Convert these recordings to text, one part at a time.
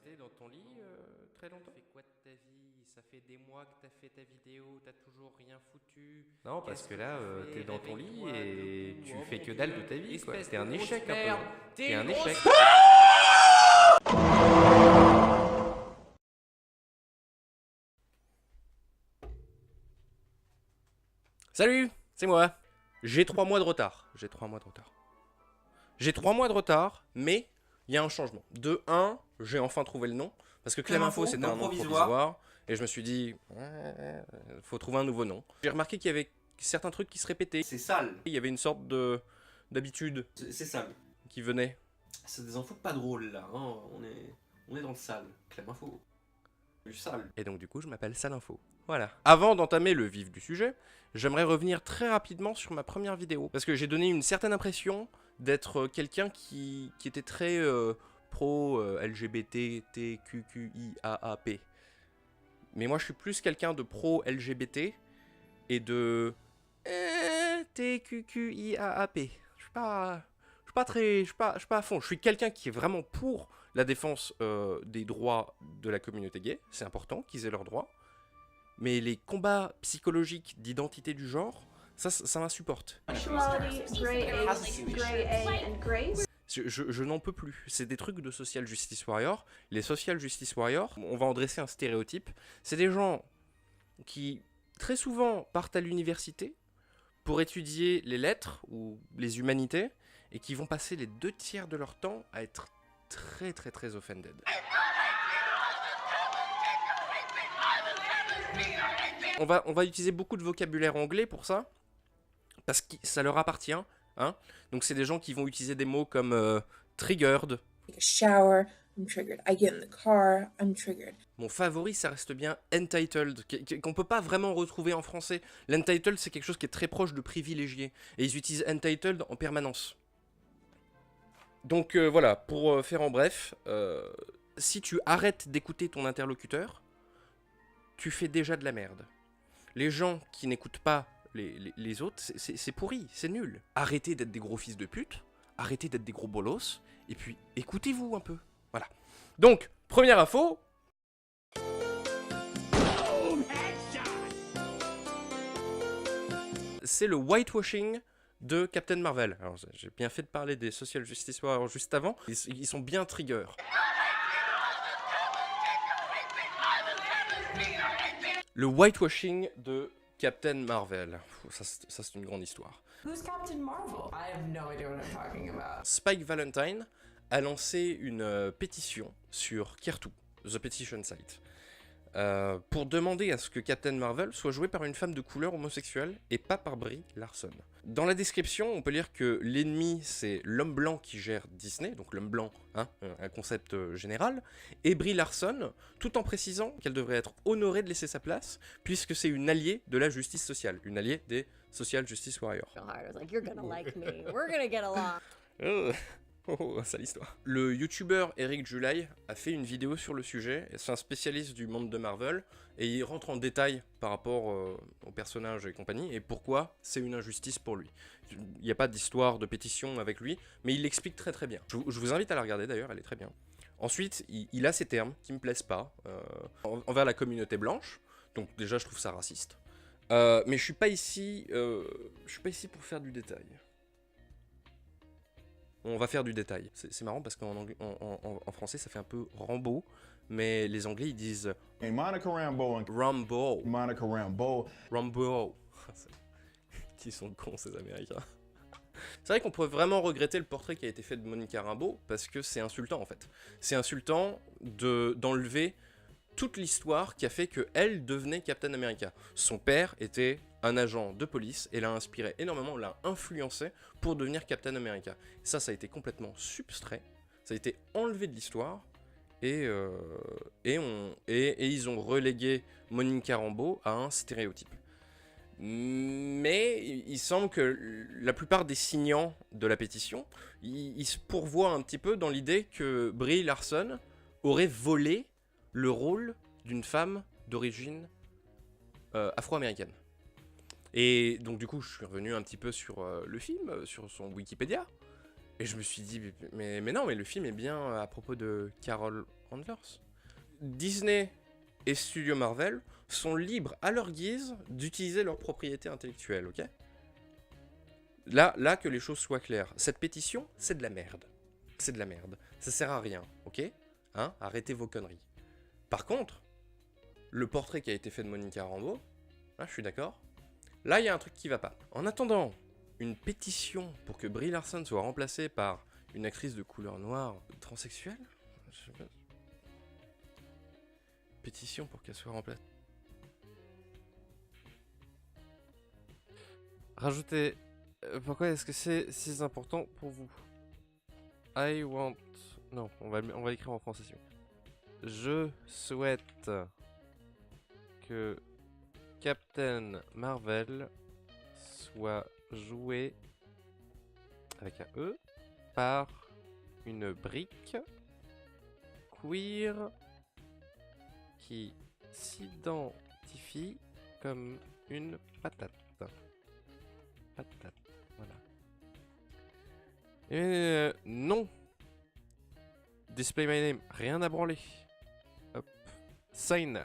resté dans ton lit très longtemps? Tu fais quoi de ta vie? Ça fait des mois que t'as fait ta vidéo, t'as toujours rien foutu. Non, parce que là, t'es dans ton lit et tu fais que dalle de ta vie, quoi. T'es un échec un peu. T'es un échec. Salut, c'est moi. J'ai 3 mois de retard. J'ai 3 mois de retard. J'ai 3 mois de retard, mais il y a un changement. De 1, j'ai enfin trouvé le nom. Parce que Cléminfo, c'était un nom provisoire. Et je me suis dit, faut trouver un nouveau nom. J'ai remarqué qu'il y avait certains trucs qui se répétaient. C'est sale. Il y avait une sorte d'habitude C'est sale. qui venait. C'est des infos pas drôles là, hein. On est dans le sale. Cléminfo. Du sale. Et donc du coup, je m'appelle Salinfo. Voilà. Avant d'entamer le vif du sujet, j'aimerais revenir très rapidement sur ma première vidéo. Parce que j'ai donné une certaine impression d'être quelqu'un qui était très pro LGBT, TQQIAAP. Mais moi, je suis plus quelqu'un de pro LGBT et de TQQIAAP. Je suis pas à fond. Je suis quelqu'un qui est vraiment pour la défense des droits de la communauté gay. C'est important qu'ils aient leurs droits. Mais les combats psychologiques d'identité du genre, ça m'insupporte. Je n'en peux plus. C'est des trucs de social justice warrior. Les social justice warriors, on va en dresser un stéréotype. C'est des gens qui, très souvent, partent à l'université pour étudier les lettres ou les humanités et qui vont passer les 2/3 de leur temps à être très offended. On va utiliser beaucoup de vocabulaire anglais pour ça, parce que ça leur appartient. Hein. Donc c'est des gens qui vont utiliser des mots comme triggered. Take a shower, I'm triggered. I get in the car, I'm triggered. Mon favori, ça reste bien entitled, qu'on peut pas vraiment retrouver en français. L'entitled, c'est quelque chose qui est très proche de privilégié, et ils utilisent entitled en permanence. Donc voilà, pour faire en bref, si tu arrêtes d'écouter ton interlocuteur, tu fais déjà de la merde. Les gens qui n'écoutent pas les autres, c'est pourri, c'est nul. Arrêtez d'être des gros fils de pute, arrêtez d'être des gros bolos, et puis écoutez-vous un peu. Voilà. Donc, première info. C'est le whitewashing de Captain Marvel. Alors, j'ai bien fait de parler des social justice warriors juste avant. Ils sont bien triggers. Le whitewashing de Captain Marvel. Ça c'est une grande histoire. Who's Captain Marvel? I have no idea what I'm talking about. Spike Valentine a lancé une pétition sur Kertu, The Petition Site, pour demander à ce que Captain Marvel soit joué par une femme de couleur homosexuelle et pas par Brie Larson. Dans la description, on peut lire que l'ennemi, c'est l'homme blanc qui gère Disney, donc l'homme blanc, hein, un concept général, et Brie Larson, tout en précisant qu'elle devrait être honorée de laisser sa place, puisque c'est une alliée de la justice sociale, une alliée des Social Justice Warriors. Oh, sale histoire. Le youtubeur Eric July a fait une vidéo sur le sujet, c'est un spécialiste du monde de Marvel, et il rentre en détail par rapport aux personnages et compagnie, et pourquoi c'est une injustice pour lui. Il n'y a pas d'histoire de pétition avec lui, mais il l'explique très bien. Je vous invite à la regarder d'ailleurs, elle est très bien. Ensuite, il a ces termes qui me plaisent pas, envers la communauté blanche, donc déjà je trouve ça raciste. Mais je suis pas ici pour faire du détail. On va faire du détail. C'est marrant parce qu'en français ça fait un peu Rambo, mais les Anglais ils disent Monica Rambeau. Rambo. Monica Rambeau. Rambo. Ils sont cons ces Américains. C'est vrai qu'on pourrait vraiment regretter le portrait qui a été fait de Monica Rambeau parce que c'est insultant en fait. C'est insultant d'enlever toute l'histoire qui a fait qu'elle devenait Captain America. Son père était un agent de police et l'a inspiré énormément, l'a influencé pour devenir Captain America. Ça a été complètement substrait, ça a été enlevé de l'histoire et ils ont relégué Monica Rambeau à un stéréotype. Mais il semble que la plupart des signants de la pétition, ils se pourvoient un petit peu dans l'idée que Brie Larson aurait volé le rôle d'une femme d'origine afro-américaine. Et donc du coup, je suis revenu un petit peu sur le film, sur son Wikipédia, et je me suis dit, mais non, mais le film est bien à propos de Carol Handlers. Disney et Studio Marvel sont libres à leur guise d'utiliser leur propriété intellectuelle, ok? Là, que les choses soient claires. Cette pétition, c'est de la merde. C'est de la merde. Ça sert à rien, ok? Hein? Arrêtez vos conneries. Par contre, le portrait qui a été fait de Monica Rambeau, là, je suis d'accord. Là, il y a un truc qui va pas. En attendant une pétition pour que Brie Larson soit remplacée par une actrice de couleur noire transsexuelle, je sais pas. Pétition pour qu'elle soit remplacée. Rajoutez. Pourquoi est-ce que c'est si important pour vous? I want. Non, on va l'écrire en français. Je souhaite que Captain Marvel soit joué avec un E par une brique queer qui s'identifie comme une patate. Patate, voilà. Et non. Display my name, rien à branler. Hop. Sign now.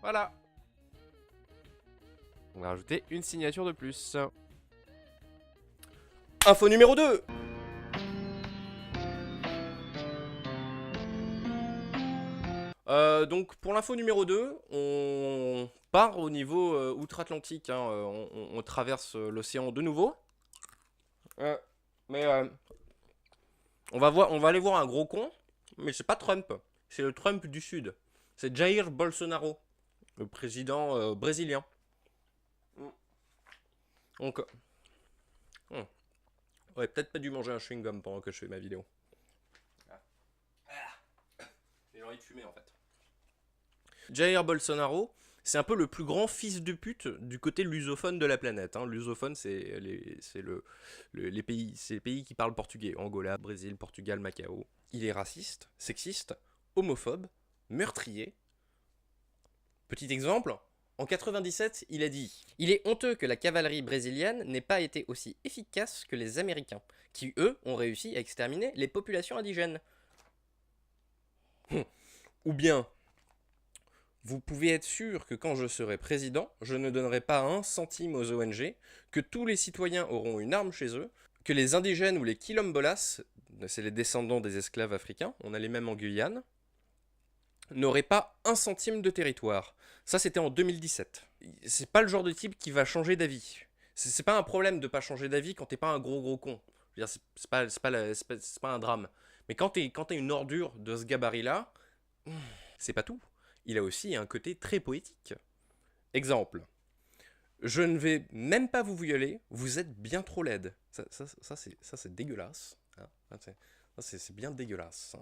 Voilà. On va rajouter une signature de plus. Info numéro 2. Donc pour l'info numéro 2, on part au niveau outre-Atlantique, hein, on traverse l'océan de nouveau. Mais on va aller voir un gros con, mais c'est pas Trump, c'est le Trump du Sud. C'est Jair Bolsonaro, le président brésilien. Donc, ouais, peut-être pas dû manger un chewing-gum pendant que je fais ma vidéo. J'ai envie de fumer en fait. Jair Bolsonaro, c'est un peu le plus grand fils de pute du côté lusophone de la planète. Hein. Lusophone, c'est les pays qui parlent portugais. Angola, Brésil, Portugal, Macao. Il est raciste, sexiste, homophobe, meurtrier. Petit exemple, en 97, il a dit « Il est honteux que la cavalerie brésilienne n'ait pas été aussi efficace que les Américains, qui, eux, ont réussi à exterminer les populations indigènes. » Ou bien... Vous pouvez être sûr que quand je serai président, je ne donnerai pas un centime aux ONG, que tous les citoyens auront une arme chez eux, que les indigènes ou les quilombolas, c'est les descendants des esclaves africains, on a les mêmes en Guyane, n'auraient pas un centime de territoire. Ça, c'était en 2017. C'est pas le genre de type qui va changer d'avis. C'est pas un problème de pas changer d'avis quand t'es pas un gros con. Je veux dire, c'est pas un drame. Mais quand t'es une ordure de ce gabarit-là, c'est pas tout. Il a aussi un côté très poétique. Exemple. Je ne vais même pas vous violer, vous êtes bien trop laide. Ça c'est dégueulasse. Hein. Ça, c'est bien dégueulasse.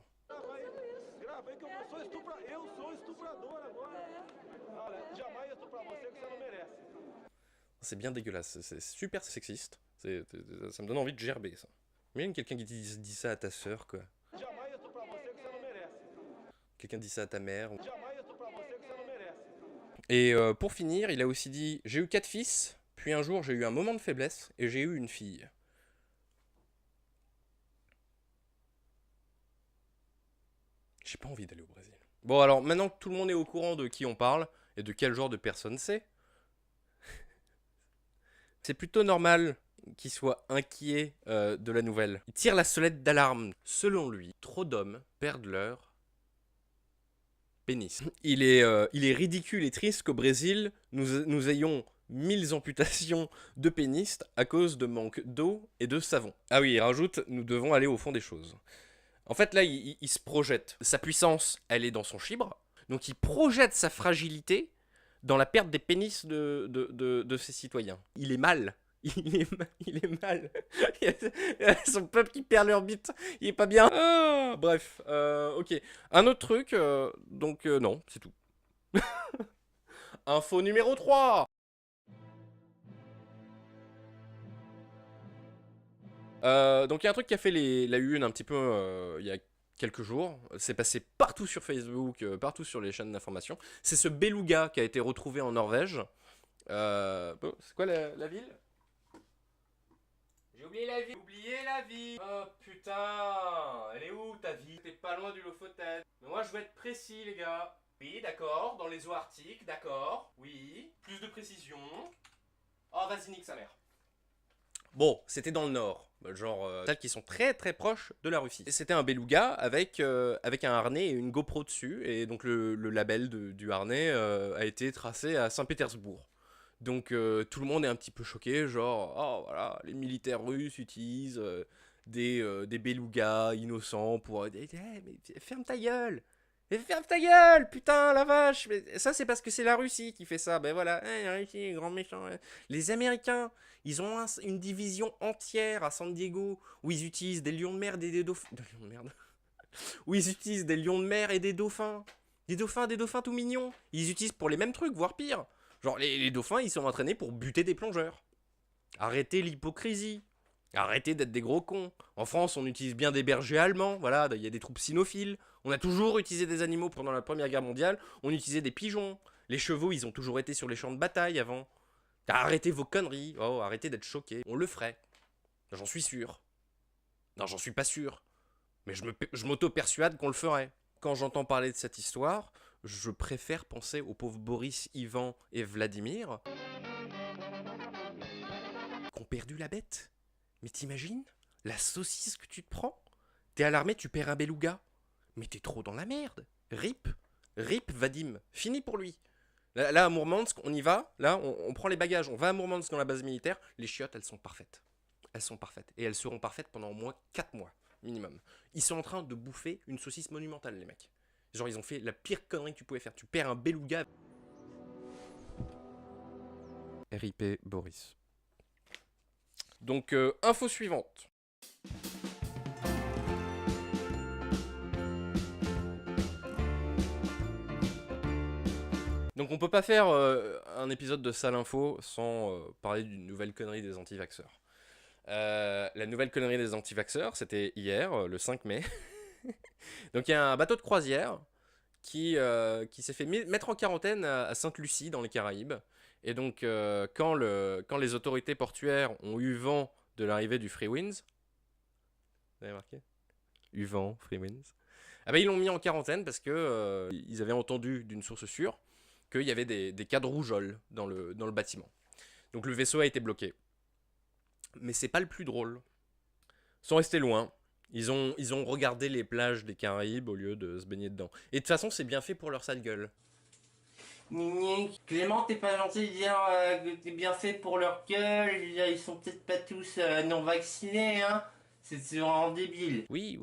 C'est bien dégueulasse. C'est super sexiste. Ça me donne envie de gerber, ça. Imagine quelqu'un qui dit ça à ta sœur, quoi. Quelqu'un dit ça à ta mère. Et pour finir, il a aussi dit « J'ai eu 4 fils, puis un jour j'ai eu un moment de faiblesse, et j'ai eu une fille. » J'ai pas envie d'aller au Brésil. Bon alors, maintenant que tout le monde est au courant de qui on parle, et de quel genre de personne c'est, c'est plutôt normal qu'il soit inquiet de la nouvelle. Il tire la sonnette d'alarme. Selon lui, trop d'hommes perdent leur pénis. Il est ridicule et triste qu'au Brésil, nous ayons 1000 amputations de pénis à cause de manque d'eau et de savon. Ah oui, il rajoute, nous devons aller au fond des choses. En fait, là, il se projette. Sa puissance, elle est dans son chibre. Donc, il projette sa fragilité dans la perte des pénis de ses citoyens. Il est mal. Il est mal. Son peuple qui perd leur bite. Il est pas bien. Ah, bref, ok. Un autre truc, donc non, c'est tout. Info numéro 3. Donc il y a un truc qui a fait la une un petit peu il y a quelques jours. C'est passé partout sur Facebook, partout sur les chaînes d'information. C'est ce beluga qui a été retrouvé en Norvège. C'est quoi la ville? J'ai oublié la vie. Oublié la vie. Oh putain. Elle est où ta vie? T'es pas loin du Lofoten. Mais moi je veux être précis les gars. Oui d'accord, dans les eaux arctiques, d'accord. Oui. Plus de précision. Oh vas-y nique sa mère. Bon, c'était dans le nord, genre celles qui sont très très proches de la Russie. C'était un beluga avec un harnais et une GoPro dessus, et donc le label du harnais a été tracé à Saint-Pétersbourg. Donc tout le monde est un petit peu choqué, genre, oh voilà, les militaires russes utilisent des belugas innocents pour... mais ferme ta gueule! Mais ferme ta gueule, putain, la vache! Mais ça, c'est parce que c'est la Russie qui fait ça. Ben voilà, la Russie, grand méchant. Les Américains, ils ont une division entière à San Diego où ils utilisent des lions de mer et des dauphins. Des lions de merde. Où ils utilisent des lions de mer et des dauphins. Des dauphins tout mignons. Ils utilisent pour les mêmes trucs, voire pire. Genre, les dauphins, ils sont entraînés pour buter des plongeurs. Arrêtez l'hypocrisie. Arrêtez d'être des gros cons. En France, on utilise bien des bergers allemands. Voilà, il y a des troupes cynophiles. On a toujours utilisé des animaux pendant la Première Guerre mondiale. On utilisait des pigeons. Les chevaux, ils ont toujours été sur les champs de bataille avant. Arrêtez vos conneries. Oh, arrêtez d'être choqués. On le ferait. J'en suis sûr. Non, j'en suis pas sûr. Mais je m'auto-persuade qu'on le ferait. Quand j'entends parler de cette histoire, je préfère penser aux pauvres Boris, Ivan et Vladimir qui ont perdu la bête. Mais t'imagines la saucisse que tu te prends? T'es à l'armée, tu perds un beluga. Mais t'es trop dans la merde. Rip. Rip Vadim. Fini pour lui. Là, à Mourmansk, on y va. Là, on prend les bagages. On va à Mourmansk dans la base militaire. Les chiottes, elles sont parfaites. Elles sont parfaites. Et elles seront parfaites pendant au moins 4 mois. Minimum. Ils sont en train de bouffer une saucisse monumentale, les mecs. Genre, ils ont fait la pire connerie que tu pouvais faire. Tu perds un beluga. RIP Boris. Donc, info suivante. Donc on peut pas faire un épisode de Sale Info sans parler d'une nouvelle connerie des anti-vaxxeurs. La nouvelle connerie des anti-vaxxeurs, c'était hier, le 5 mai. Donc il y a un bateau de croisière qui s'est fait mettre en quarantaine à Sainte-Lucie, dans les Caraïbes. Et donc quand les autorités portuaires ont eu vent de l'arrivée du Free Winds, vous avez marqué? Eu vent, Free Winds. Ah ben ils l'ont mis en quarantaine parce que ils avaient entendu d'une source sûre qu'il y avait des cas de rougeole dans le bâtiment. Donc le vaisseau a été bloqué. Mais c'est pas le plus drôle. Ils sont restés loin. Ils ont regardé les plages des Caraïbes au lieu de se baigner dedans. Et de toute façon, c'est bien fait pour leur sale gueule. Clément, t'es pas gentil de dire que t'es bien fait pour leur gueule. Ils sont peut-être pas tous non vaccinés, hein. C'est vraiment débile. Oui,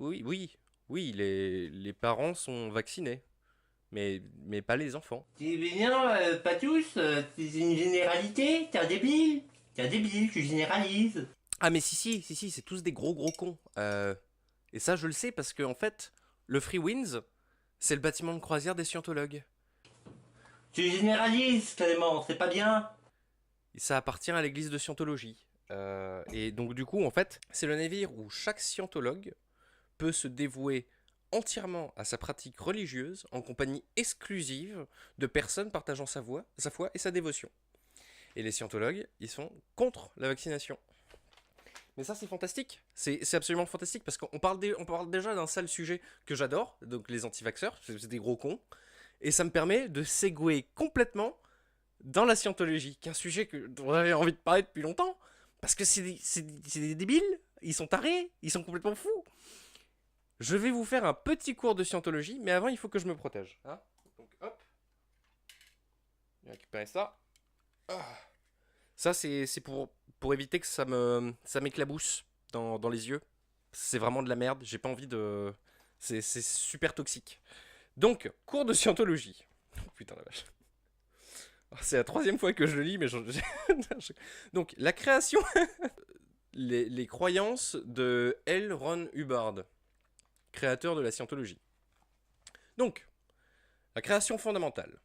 les parents sont vaccinés. Mais pas les enfants. Non, pas tous, c'est une généralité, t'es un débile, tu généralises. Ah mais si, c'est tous des gros cons. Et ça je le sais parce que en fait, le Free Winds, c'est le bâtiment de croisière des scientologues. Tu généralises, Clément, c'est pas bien. Et ça appartient à l'église de scientologie. Et donc du coup, en fait, c'est le navire où chaque scientologue peut se dévouer entièrement à sa pratique religieuse en compagnie exclusive de personnes partageant sa foi et sa dévotion. Et les scientologues, ils sont contre la vaccination. Mais ça, c'est fantastique. C'est absolument fantastique parce qu'on parle déjà d'un sale sujet que j'adore, donc les anti-vaxxeurs, c'est des gros cons. Et ça me permet de segouer complètement dans la scientologie, qui est un sujet dont j'avais envie de parler depuis longtemps. Parce que c'est des débiles, ils sont tarés, ils sont complètement fous. Je vais vous faire un petit cours de scientologie, mais avant, il faut que je me protège. Hein, donc, hop. Je vais récupérer ça. Ah. Ça, c'est pour éviter que ça m'éclabousse dans les yeux. C'est vraiment de la merde. J'ai pas envie de... C'est super toxique. Donc, cours de scientologie. Oh, putain la vache. C'est la 3e fois que je le lis, mais donc, la création... les croyances de L. Ron Hubbard, créateur de la scientologie. Donc, la création fondamentale.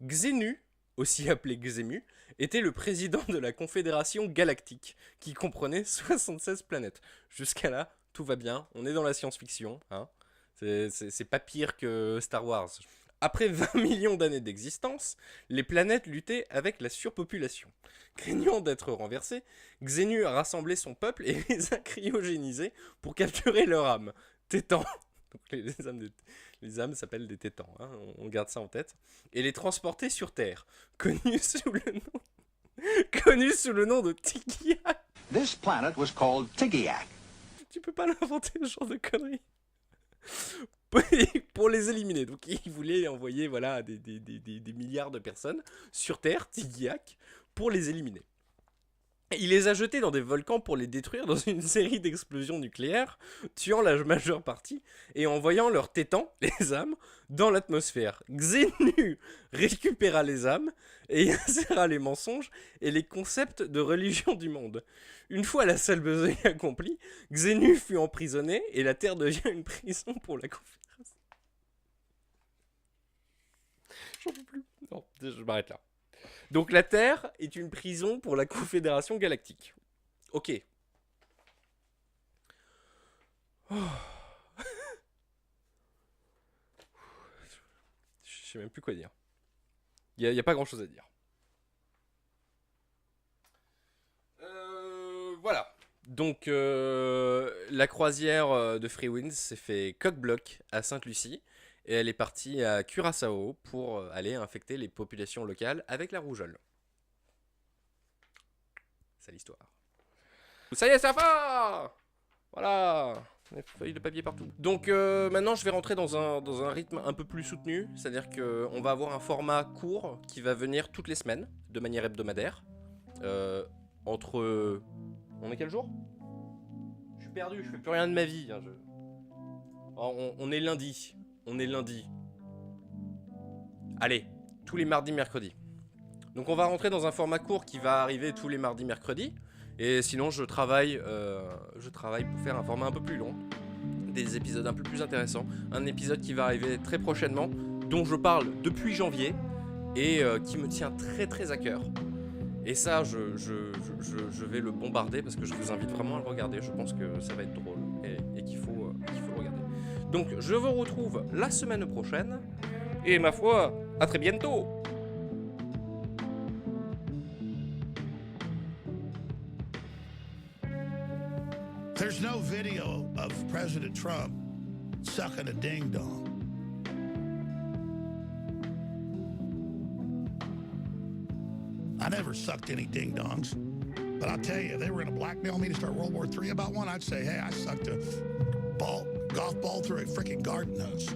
Xenu, aussi appelé Xemu, était le président de la Confédération Galactique, qui comprenait 76 planètes. Jusqu'à là, tout va bien, on est dans la science-fiction, hein. C'est pas pire que Star Wars. Après 20 millions d'années d'existence, les planètes luttaient avec la surpopulation. Craignant d'être renversé, Xenu a rassemblé son peuple et les a cryogénisés pour capturer leur âme. Tétans. Donc les âmes s'appellent des tétans, hein, on garde ça en tête. Et les transporter sur Terre, connus sous le nom de Tigiak. This planet was called Tigiak. Tu peux pas l'inventer, ce genre de conneries. Pour les éliminer. Donc il voulait envoyer voilà, des milliards de personnes sur Terre, Tigiak, pour les éliminer. Il les a jetés dans des volcans pour les détruire dans une série d'explosions nucléaires, tuant la majeure partie et envoyant leurs tétans, les âmes, dans l'atmosphère. Xenu récupéra les âmes et inséra les mensonges et les concepts de religion du monde. Une fois la sale besogne accomplie, Xenu fut emprisonné et la Terre devient une prison pour la Confédération. J'en peux plus. Non, je m'arrête là. Donc la Terre est une prison pour la Confédération Galactique. Ok. Oh. Je sais même plus quoi dire. Il n'y a pas grand chose à dire. Voilà. Donc la croisière de Freewinds s'est fait coq-bloc à Sainte-Lucie. Et elle est partie à Curaçao pour aller infecter les populations locales avec la rougeole. C'est l'histoire. Ça y est, ça va. Voilà. Des feuilles de papier partout. Donc maintenant, je vais rentrer dans un rythme un peu plus soutenu. C'est-à-dire qu'on va avoir un format court qui va venir toutes les semaines, de manière hebdomadaire. Entre... On est quel jour? Je suis perdu, je fais plus rien de ma vie. Hein, on est lundi. On est lundi. Allez, tous les mardis, mercredis. Donc on va rentrer dans un format court qui va arriver tous les mardis, mercredis. Et sinon, je travaille pour faire un format un peu plus long. Des épisodes un peu plus intéressants. Un épisode qui va arriver très prochainement, dont je parle depuis janvier. Et qui me tient très très à cœur. Et ça, je vais le bombarder parce que je vous invite vraiment à le regarder. Je pense que ça va être drôle et qu'il faut le regarder. Donc je vous retrouve la semaine prochaine, et ma foi, à très bientôt. There's no video of President Trump sucking a ding-dong. I never sucked any ding-dongs, but I'll tell you, if they were going to blackmail me to start World War III about one, I'd say, hey, I sucked a golf ball through a freaking garden hose.